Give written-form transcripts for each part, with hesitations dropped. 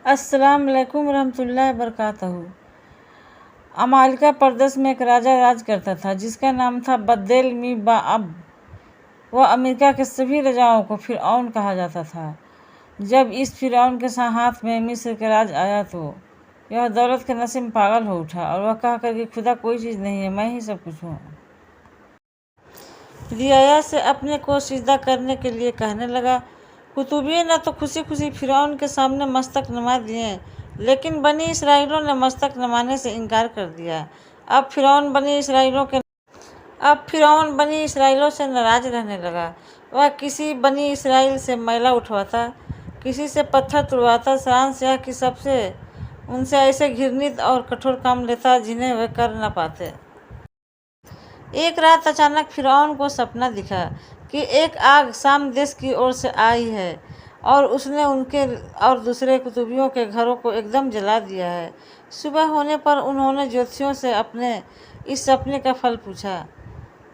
अस्सलाम वालेकुम रहमतुल्लाहि बरकातहू। अमालिका प्रदेश में एक राजा राज करता था जिसका नाम था बद्देल मी बाअब। वह अमेरिका के सभी राजाओं को फिरौन कहा जाता था। जब इस फिरौन के हाथ में मिस्र का राज आया तो यह दौलत के नशे में पागल हो उठा और वह कहकर कि खुदा कोई चीज़ नहीं है, मैं ही सब कुछ हूँ, रियाया से अपने को सिजदा करने के लिए कहने लगा। कुतुबियों ने तो खुशी खुशी फिरौन के सामने मस्तक नमा दिए, लेकिन बनी इसराइलों ने मस्तक नमाने से इनकार कर दिया। अब फिरौन बनी इसराइलों से नाराज रहने लगा। वह किसी बनी इसराइल से मैला उठवाता, किसी से पत्थर तुड़वाता, सारांश यह कि सबसे उनसे ऐसे घृणित और कठोर काम लेता जिन्हें वे कर न पाते। एक रात अचानक फिरौन को सपना दिखा कि एक आग शाम देश की ओर से आई है और उसने उनके और दूसरे कुतुबियों के घरों को एकदम जला दिया है। सुबह होने पर उन्होंने ज्योतिषियों से अपने इस सपने का फल पूछा।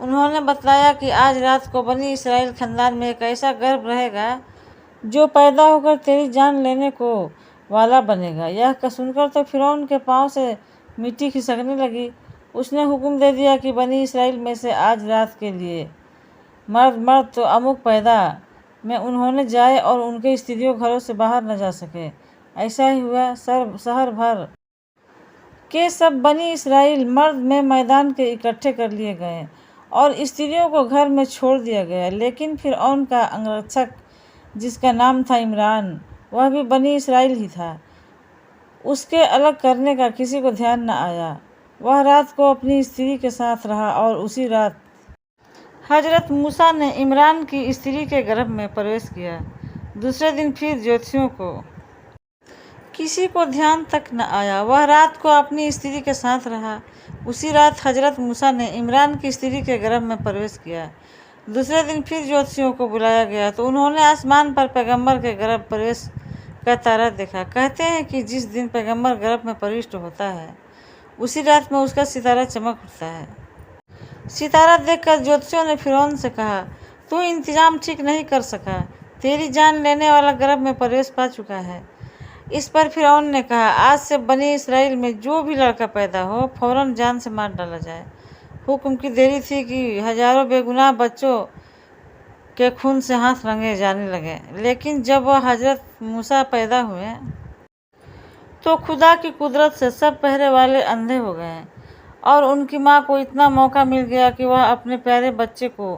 उन्होंने बतलाया कि आज रात को बनी इसराइल खानदान में एक ऐसा गर्भ रहेगा जो पैदा होकर तेरी जान लेने को वाला बनेगा। यह सुनकर तो फिरौन के पाँव से मिट्टी खिसकने लगी। उसने हुक्म दे दिया कि बनी इसराइल में से आज रात के लिए मर्द तो अमुक पैदा में उन्होंने जाए और उनके स्त्रियों घरों से बाहर न जा सके। ऐसा ही हुआ। शहर भर के सब बनी इसराइल मर्द में मैदान के इकट्ठे कर लिए गए और स्त्रियों को घर में छोड़ दिया गया। लेकिन फिरौन का अंगरक्षक जिसका नाम था इमरान, वह भी बनी इसराइल ही था। उसके अलग करने का किसी को ध्यान न आया। वह रात को अपनी स्त्री के साथ रहा और उसी रात हजरत मूसा ने इमरान की स्त्री के गर्भ में प्रवेश किया। दूसरे दिन फिर ज्योतिषियों को किसी को ध्यान तक न आया। वह रात को अपनी स्त्री के साथ रहा। उसी रात हजरत मूसा ने इमरान की स्त्री के गर्भ में प्रवेश किया। दूसरे दिन फिर ज्योतिषियों को बुलाया गया तो उन्होंने आसमान पर पैगंबर के गर्भ प्रवेश का तारा देखा। कहते हैं कि जिस दिन पैगंबर गर्भ में प्रविष्ट होता है उसी रात में उसका सितारा चमक उठता है। सितारा देखकर ज्योतिषियों ने फिरौन से कहा, तू इंतजाम ठीक नहीं कर सका, तेरी जान लेने वाला गर्भ में प्रवेश पा चुका है। इस पर फिरौन ने कहा, आज से बनी इसराइल में जो भी लड़का पैदा हो फौरन जान से मार डाला जाए। हुक्म की देरी थी कि हजारों बेगुनाह बच्चों के खून से हाथ रंगे जाने लगे। लेकिन जब वह हजरत मूसा पैदा हुए तो खुदा की कुदरत से सब पहरे वाले अंधे हो गए और उनकी माँ को इतना मौका मिल गया कि वह अपने प्यारे बच्चे को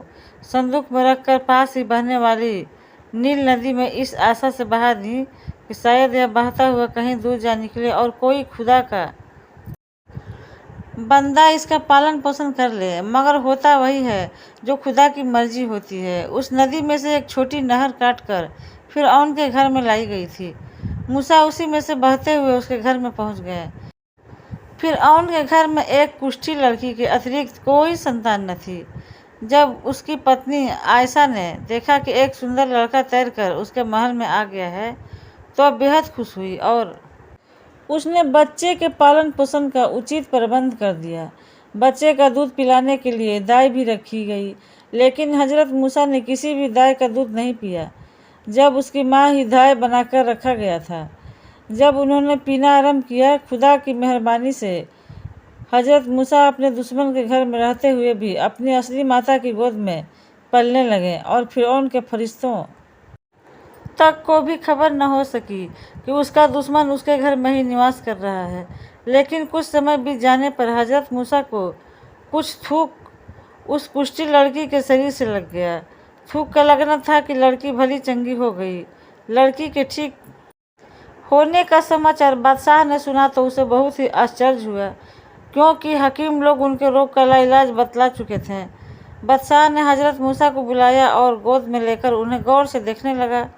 संदूक में रखकर पास ही बहने वाली नील नदी में इस आशा से बहा दी कि शायद यह बहता हुआ कहीं दूर जा निकले और कोई खुदा का बंदा इसका पालन पोषण कर ले। मगर होता वही है जो खुदा की मर्जी होती है। उस नदी में से एक छोटी नहर काटकर फिरौन के घर में लाई गई थी। मूसा उसी में से बहते हुए उसके घर में पहुंच गए। फिरौन के घर में एक कुष्ठी लड़की के अतिरिक्त कोई संतान न थी। जब उसकी पत्नी आयशा ने देखा कि एक सुंदर लड़का तैरकर उसके महल में आ गया है तो बेहद खुश हुई और उसने बच्चे के पालन पोषण का उचित प्रबंध कर दिया। बच्चे का दूध पिलाने के लिए दाई भी रखी गई, लेकिन हजरत मूसा ने किसी भी दाई का दूध नहीं पिया जब उसकी माँ ही दाई बनाकर रखा गया था। जब उन्होंने पीना आरंभ किया, खुदा की मेहरबानी से हजरत मूसा अपने दुश्मन के घर में रहते हुए भी अपनी असली माता की गोद में पलने लगे और फिरौन के फरिश्तों तक को भी खबर न हो सकी कि उसका दुश्मन उसके घर में ही निवास कर रहा है। लेकिन कुछ समय बीत जाने पर हजरत मूसा को कुछ थूक उस कुष्ठी लड़की के शरीर से लग गया। थूक का लगना था कि लड़की भली चंगी हो गई। लड़की के ठीक होने का समाचार बादशाह ने सुना तो उसे बहुत ही आश्चर्य हुआ, क्योंकि हकीम लोग उनके रोग का इलाज बतला चुके थे। बादशाह ने हजरत मूसा को बुलाया और गोद में लेकर उन्हें गौर से देखने लगा।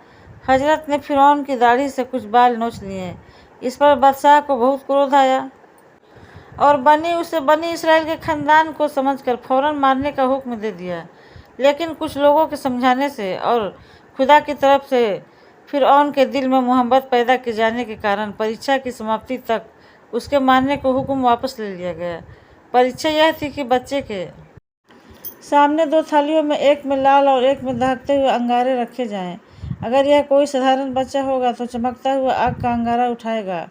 हजरत ने फिरौन की दाढ़ी से कुछ बाल नोच लिए। इस पर बादशाह को बहुत क्रोध आया और बनी इसराइल के खानदान को समझकर फौरन मारने का हुक्म दे दिया। लेकिन कुछ लोगों के समझाने से और खुदा की तरफ से फिरौन के दिल में मोहब्बत पैदा किए जाने के कारण परीक्षा की समाप्ति तक उसके मारने को हुक्म वापस ले लिया गया। परीक्षा यह थी कि बच्चे के सामने 2 थालियों में, एक में लाल और एक में दहकते हुए अंगारे रखे जाएं। अगर यह कोई साधारण बच्चा होगा तो चमकता हुआ आग का अंगारा उठाएगा,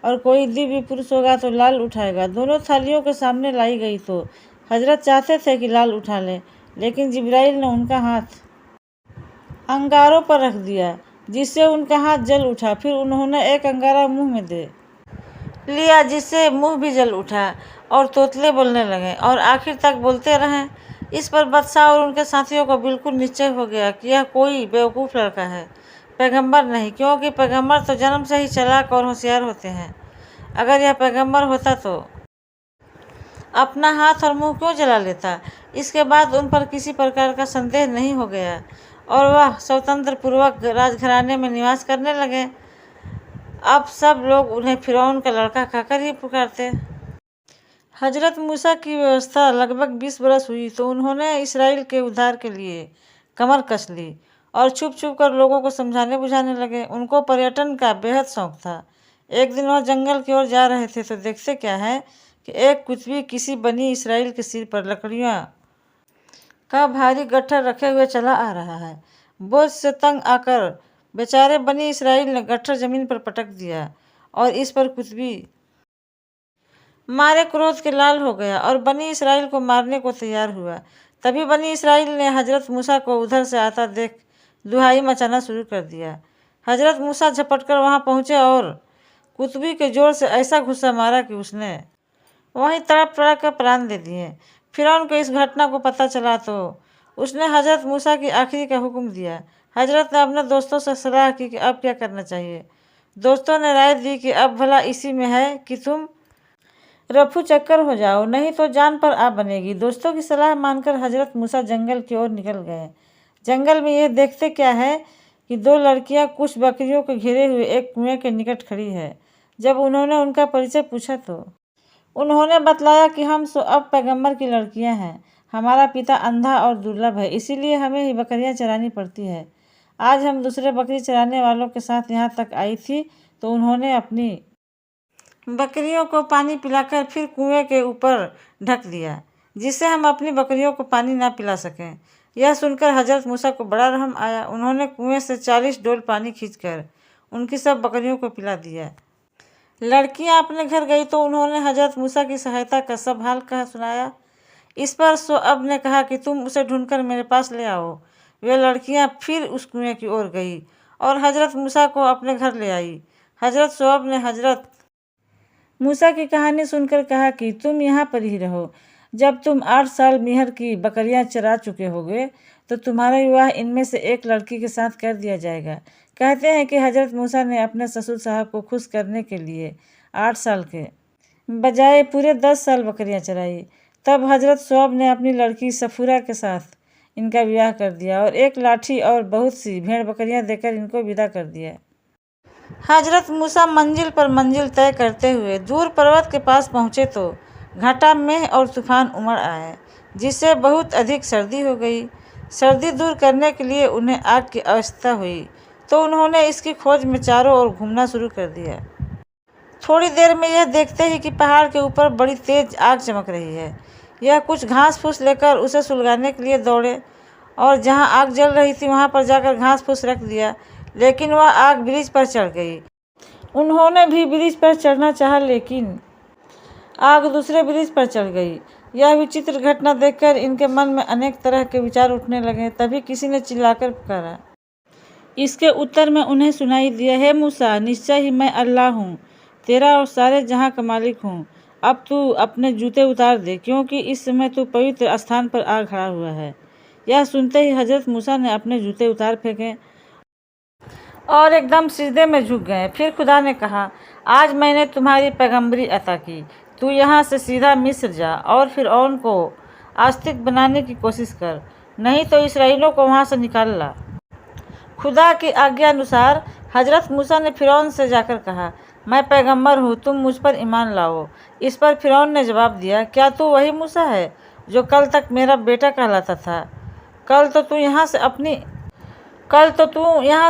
और कोई दिव्य पुरुष होगा तो लाल उठाएगा। दोनों थालियों के सामने लाई गई तो हजरत चाहते थे कि लाल उठा लें, लेकिन जिब्राइल ने उनका हाथ अंगारों पर रख दिया, जिससे उनका हाथ जल उठा। फिर उन्होंने एक अंगारा मुंह में दे लिया, जिससे मुंह भी जल उठा और तोतले बोलने लगे और आखिर तक बोलते रहे। इस पर बादशाह और उनके साथियों को बिल्कुल निश्चय हो गया कि यह कोई बेवकूफ़ लड़का है, पैगंबर नहीं, क्योंकि पैगंबर तो जन्म से ही चालाक और होशियार होते हैं। अगर यह पैगंबर होता तो अपना हाथ और मुंह क्यों जला लेता। इसके बाद उन पर किसी प्रकार का संदेह नहीं हो गया और वह स्वतंत्र पूर्वक राजघराने में निवास करने लगे। अब सब लोग उन्हें फिरौन का लड़का कहकर ही पुकारते। हजरत मूसा की व्यवस्था लगभग 20 बरस हुई तो उन्होंने इसराइल के उद्धार के लिए कमर कस ली और छुप छुप कर लोगों को समझाने बुझाने लगे। उनको पर्यटन का बेहद शौक था। एक दिन वह जंगल की ओर जा रहे थे तो देखते क्या है कि एक कुतबी किसी बनी इसराइल के सिर पर लकड़ियाँ का भारी गट्ठर रखे हुए चला आ रहा है। बोझ से तंग आकर बेचारे बनी इसराइल ने गट्ठर जमीन पर पटक दिया और इस पर कुतबी मारे क्रोध के लाल हो गया और बनी इसराइल को मारने को तैयार हुआ। तभी बनी इसराइल ने हजरत मूसा को उधर से आता देख दुहाई मचाना शुरू कर दिया। हजरत मूसा झपटकर वहां पहुंचे और कुतबी के जोर से ऐसा गुस्सा मारा कि उसने वहीं तड़प तड़प कर प्राण दे दिए। फिरौन को इस घटना को पता चला तो उसने हजरत मूसा की आखिरी का हुक्म दिया। हजरत ने अपने दोस्तों से सलाह की कि अब क्या करना चाहिए। दोस्तों ने राय दी कि अब भला इसी में है कि तुम रफू चक्कर हो जाओ, नहीं तो जान पर आ बनेगी। दोस्तों की सलाह मानकर हजरत मूसा जंगल की ओर निकल गए। जंगल में यह देखते क्या है कि दो लड़कियां कुछ बकरियों के घिरे हुए एक कुएं के निकट खड़ी है। जब उन्होंने उनका परिचय पूछा तो उन्होंने बतलाया कि हम अब पैगंबर की लड़कियां हैं। हमारा पिता अंधा और दुर्लभ है, इसीलिए हमें ही बकरियां चरानी पड़ती है। आज हम दूसरे बकरी चराने वालों के साथ यहाँ तक आई थी तो उन्होंने अपनी बकरियों को पानी पिलाकर फिर कुएं के ऊपर ढक दिया, जिससे हम अपनी बकरियों को पानी ना पिला सकें। यह सुनकर हजरत मूसा को बड़ा रहम आया। उन्होंने कुएं से 40 डोल पानी खींचकर उनकी सब बकरियों को पिला दिया। लड़कियां अपने घर गई तो उन्होंने हजरत मूसा की सहायता का सब हाल कह सुनाया। इस पर सोअब ने कहा कि तुम उसे ढूंढकर मेरे पास ले आओ। वे लड़कियां फिर उस कुएं की ओर गई और हजरत मूसा को अपने घर ले आई। हजरत सोअब ने हजरत मूसा की कहानी सुनकर कहा कि तुम यहाँ पर ही रहो। जब तुम 8 साल मेहर की बकरियां चरा चुके होगे तो तुम्हारा विवाह इनमें से एक लड़की के साथ कर दिया जाएगा। कहते हैं कि हजरत मूसा ने अपने ससुर साहब को खुश करने के लिए 8 साल के बजाय पूरे 10 साल बकरियां चराई। तब हजरत सोअब ने अपनी लड़की सफूरा के साथ इनका विवाह कर दिया और एक लाठी और बहुत सी भेड़ बकरियां देकर इनको विदा कर दिया। हजरत मूसा मंजिल पर मंजिल तय करते हुए दूर पर्वत के पास पहुँचे तो घटा मेह और तूफान उमड़ आए, जिससे बहुत अधिक सर्दी हो गई। सर्दी दूर करने के लिए उन्हें आग की आवश्यकता हुई तो उन्होंने इसकी खोज में चारों ओर घूमना शुरू कर दिया। थोड़ी देर में यह देखते ही कि पहाड़ के ऊपर बड़ी तेज आग चमक रही है। यह कुछ घास फूस लेकर उसे सुलगाने के लिए दौड़े और जहाँ आग जल रही थी वहाँ पर जाकर घास फूस रख दिया, लेकिन वह आग ब्रिज पर चढ़ गई। उन्होंने भी ब्रिज पर चढ़ना चाहा, लेकिन आग दूसरे ब्रिज पर चढ़ गई। यह विचित्र घटना देखकर इनके मन में अनेक तरह के विचार उठने लगे। तभी किसी ने चिल्लाकर पुकारा। इसके उत्तर में उन्हें सुनाई दिया, हे मूसा, निश्चय ही मैं अल्लाह हूँ, तेरा और सारे जहाँ का मालिक हूँ। अब तू अपने जूते उतार दे, क्योंकि इस समय तू पवित्र स्थान पर आ खड़ा हुआ है। यह सुनते ही हजरत मूसा ने अपने जूते उतार फेंके और एकदम सिजदे में झुक गए। फिर खुदा ने कहा, आज मैंने तुम्हारी पैगंबरी अता की, तू यहाँ से सीधा मिस्र जा और फिरौन को आस्तिक बनाने की कोशिश कर, नहीं तो इसराइलियों को वहाँ से निकाल ला। खुदा की आज्ञा अनुसार हजरत मूसा ने फिरौन से जाकर कहा, मैं पैगंबर हूँ, तुम मुझ पर ईमान लाओ। इस पर फिरौन ने जवाब दिया, क्या तू वही मूसा है जो कल तक मेरा बेटा कहलाता था? कल तो तू यहाँ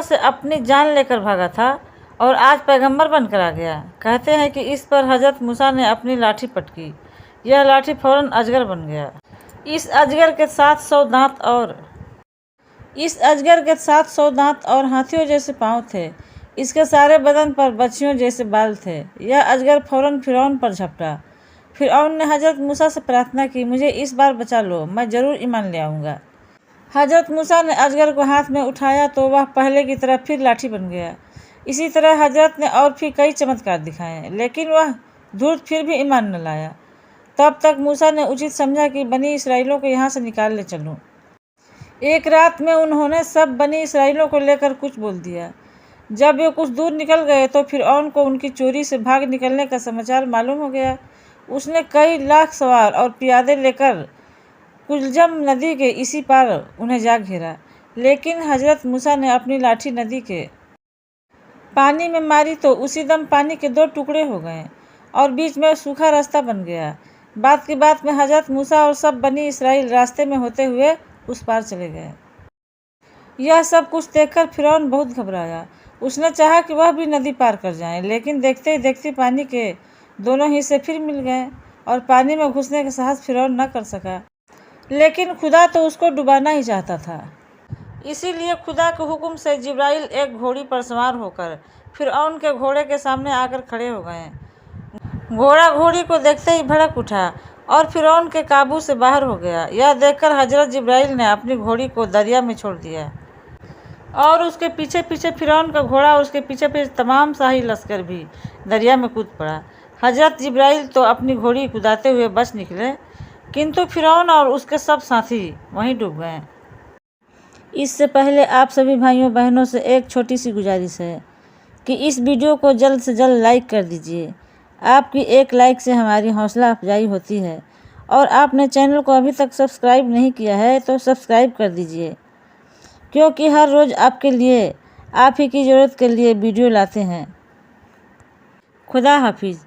से अपनी जान लेकर भागा था और आज पैगंबर बनकर आ गया। कहते हैं कि इस पर हजरत मूसा ने अपनी लाठी पटकी। यह लाठी फौरन अजगर बन गया। इस अजगर के 700 दांत और इस अजगर के 700 दांत और हाथियों जैसे पाँव थे। इसके सारे बदन पर बच्चियों जैसे बाल थे। यह अजगर फौरन फिरौन पर झपटा। फिरौन ने हजरत मूसा से प्रार्थना की, मुझे इस बार बचा लो, मैं ज़रूर ईमान ले आऊँगा। हजरत मूसा ने अजगर को हाथ में उठाया तो वह पहले की तरह फिर लाठी बन गया। इसी तरह हजरत ने और भी कई चमत्कार दिखाए, लेकिन वह धूर्त फिर भी ईमान न लाया। तब तक मूसा ने उचित समझा कि बनी इसराइलों को यहाँ से निकाल ले चलूँ। एक रात में उन्होंने सब बनी इसराइलों को लेकर कुछ बोल दिया। जब वे कुछ दूर निकल गए तो फिरौन को उनकी चोरी से भाग निकलने का समाचार मालूम हो गया। उसने कई लाख सवार और पियादे लेकर कुलजम नदी के इसी पार उन्हें जा घेरा। लेकिन हजरत मूसा ने अपनी लाठी नदी के पानी में मारी तो उसी दम पानी के 2 टुकड़े हो गए और बीच में सूखा रास्ता बन गया। बात की बात में हजरत मूसा और सब बनी इसराइल रास्ते में होते हुए उस पार चले गए। यह सब कुछ देखकर फिरौन बहुत घबराया। उसने चाहा कि वह भी नदी पार कर जाए, लेकिन देखते ही देखते पानी के दोनों हिस्से फिर मिल गए और पानी में घुसने का साहस फिरौन न कर सका। लेकिन खुदा तो उसको डुबाना ही चाहता था। इसीलिए खुदा के हुक्म से जिब्राइल एक घोड़ी पर सवार होकर फिरौन के घोड़े के सामने आकर खड़े हो गए। घोड़ा घोड़ी को देखते ही भड़क उठा और फिरौन के काबू से बाहर हो गया। यह देखकर हजरत जिब्राइल ने अपनी घोड़ी को दरिया में छोड़ दिया और उसके पीछे पीछे फिरौन का घोड़ा और उसके पीछे पीछे तमाम शाही लश्कर भी दरिया में कूद पड़ा। हजरत जिब्राइल तो अपनी घोड़ी कुदाते हुए बच निकले, किंतु फिरौन और उसके सब साथी वहीं डूब गए। इससे पहले आप सभी भाइयों बहनों से एक छोटी सी गुजारिश है कि इस वीडियो को जल्द से जल्द लाइक कर दीजिए। आपकी एक लाइक से हमारी हौसला अफजाई होती है और आपने चैनल को अभी तक सब्सक्राइब नहीं किया है तो सब्सक्राइब कर दीजिए, क्योंकि हर रोज़ आपके लिए, आप ही की ज़रूरत के लिए वीडियो लाते हैं। खुदा हाफिज़।